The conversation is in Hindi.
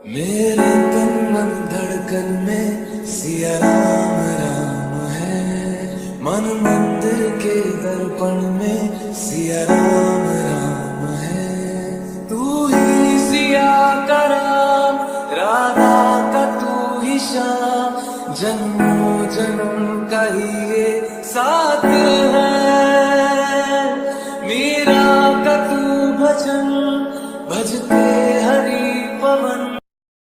मेरे तन मन धड़कन में सिया राम राम है। मन मंदिर के दर्पण में सिया राम राम है। तू ही सिया का राम, राधा का तू ही श्याम, जन्मों जन्म का ही ये साथ है। मीरा का तू भजन भजते